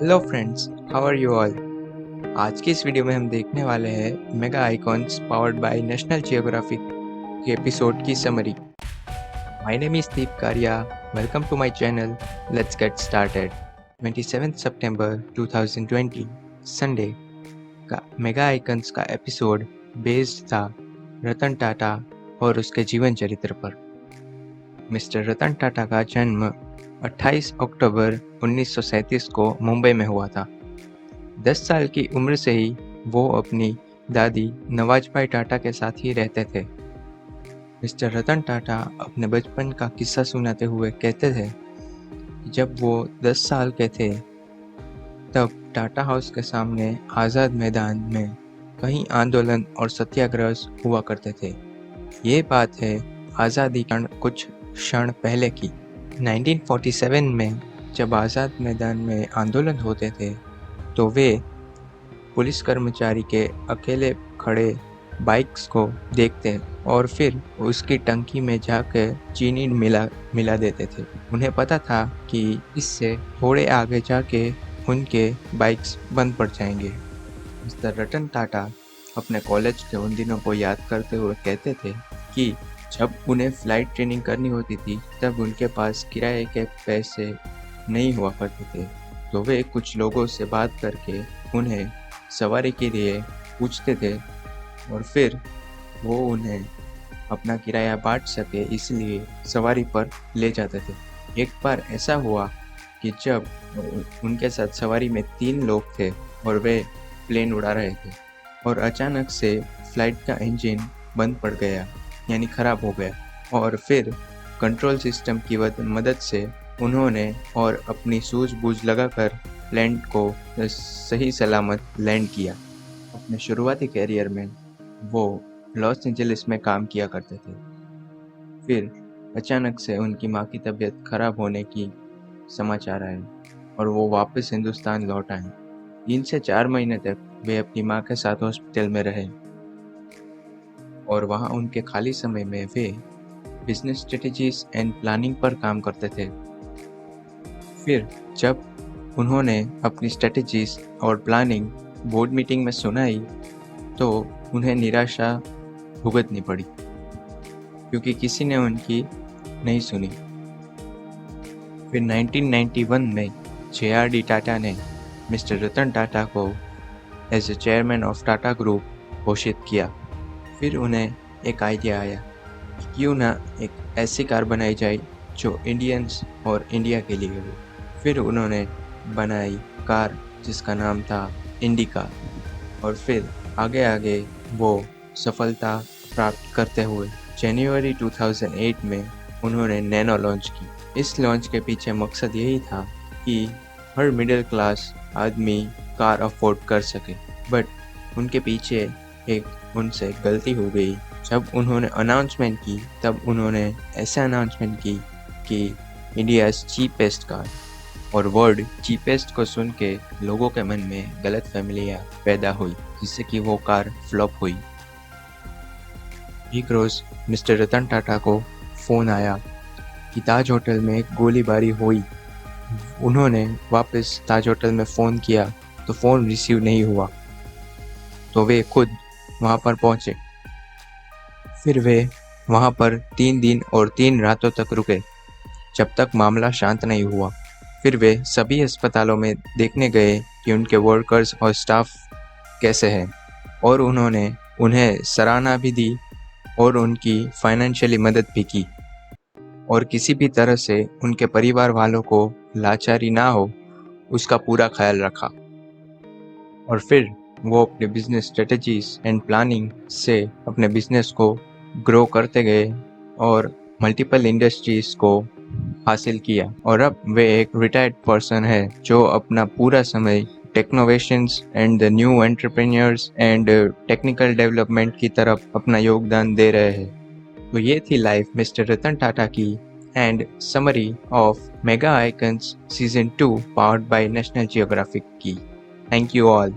Hello friends, how are you all. आज की इस वीडियो में हम देखने वाले हैं Mega Icons powered by National Geographic के एपिसोड की summary. My name is Deep Karia. Welcome to my channel. Let's get started. 27 सितंबर 2020 संडे का मेगा आइकॉन्स का एपिसोड बेस्ड था रतन टाटा और उसके जीवन चरित्र पर। मिस्टर रतन टाटा का जन्म 28 अक्टूबर 1937 को मुंबई में हुआ था। 10 साल की उम्र से ही वो अपनी दादी नवाजभाई टाटा के साथ ही रहते थे। मिस्टर रतन टाटा अपने बचपन का किस्सा सुनाते हुए कहते थे कि जब वो 10 साल के थे तब टाटा हाउस के सामने आज़ाद मैदान में कई आंदोलन और सत्याग्रह हुआ करते थे। ये बात है आज़ादी के कुछ क्षण पहले की। 1947 में जब आज़ाद मैदान में आंदोलन होते थे तो वे पुलिस कर्मचारी के अकेले खड़े बाइक्स को देखते और फिर उसकी टंकी में जाकर चीनी मिला देते थे। उन्हें पता था कि इससे थोड़े आगे जाके उनके बाइक्स बंद पड़ जाएंगे। मिस्टर रतन टाटा अपने कॉलेज के उन दिनों को याद करते हुए कहते थे कि जब उन्हें फ्लाइट ट्रेनिंग करनी होती थी तब उनके पास किराए के पैसे नहीं हुआ करते थे, तो वे कुछ लोगों से बात करके उन्हें सवारी के लिए पूछते थे और फिर वो उन्हें अपना किराया बांट सके इसलिए सवारी पर ले जाते थे। एक बार ऐसा हुआ कि जब उनके साथ सवारी में 3 लोग थे और वे प्लेन उड़ा रहे थे और अचानक से फ्लाइट का इंजन बंद पड़ गया, यानी ख़राब हो गया। और फिर कंट्रोल सिस्टम की मदद से उन्होंने और अपनी सूझबूझ लगाकर प्लेन को सही सलामत लैंड किया। अपने शुरुआती कैरियर में वो लॉस एंजलिस में काम किया करते थे। फिर अचानक से उनकी माँ की तबीयत खराब होने की समाचार आए और वो वापस हिंदुस्तान लौट आए। 3 से 4 महीने तक वे अपनी माँ के साथ हॉस्पिटल में रहे और वहाँ उनके खाली समय में वे बिजनेस स्ट्रेटजीज एंड प्लानिंग पर काम करते थे। फिर जब उन्होंने अपनी स्ट्रेटजीज और प्लानिंग बोर्ड मीटिंग में सुनाई तो उन्हें निराशा भुगतनी पड़ी क्योंकि किसी ने उनकी नहीं सुनी। फिर 1991 में JRD टाटा ने मिस्टर रतन टाटा को as a chairman of Tata group घोषित किया। फिर उन्हें एक आइडिया आया कि क्यों ना एक ऐसी कार बनाई जाए जो इंडियंस और इंडिया के लिए हो। फिर उन्होंने बनाई कार जिसका नाम था इंडिका और फिर आगे वो सफलता प्राप्त करते हुए जनवरी 2008 में उन्होंने नैनो लॉन्च की। इस लॉन्च के पीछे मकसद यही था कि हर मिडिल क्लास आदमी कार अफोर्ड कर सके, बट उनके पीछे एक उनसे गलती हो गई। जब उन्होंने अनाउंसमेंट की तब उन्होंने ऐसे अनाउंसमेंट की कि इंडियाज़ चीपेस्ट कार, और वर्ड चीपेस्ट को सुन के लोगों के मन में गलत फहमियां पैदा हुई जिससे कि वो कार फ्लॉप हुई। एक रोज़ मिस्टर रतन टाटा को फ़ोन आया कि ताज होटल में गोलीबारी हुई। उन्होंने वापस ताज होटल में फ़ोन किया तो फ़ोन रिसीव नहीं हुआ, तो वे खुद वहाँ पर पहुँचे। फिर वे वहाँ पर 3 दिन और 3 रातों तक रुके जब तक मामला शांत नहीं हुआ। फिर वे सभी अस्पतालों में देखने गए कि उनके वर्कर्स और स्टाफ कैसे हैं और उन्होंने उन्हें सराहना भी दी और उनकी फाइनेंशियली मदद भी की और किसी भी तरह से उनके परिवार वालों को लाचारी ना हो उसका पूरा ख्याल रखा। और फिर वो अपने बिजनेस स्ट्रेटजीज एंड प्लानिंग से अपने बिजनेस को ग्रो करते गए और मल्टीपल इंडस्ट्रीज को हासिल किया और अब वे एक रिटायर्ड पर्सन है जो अपना पूरा समय technovations and the new entrepreneurs and technical development की तरफ अपना योगदान दे रहे हैं। तो ये थी लाइफ मिस्टर रतन टाटा की end summary of mega icons season 2 powered by National Geographic की। Thank you all.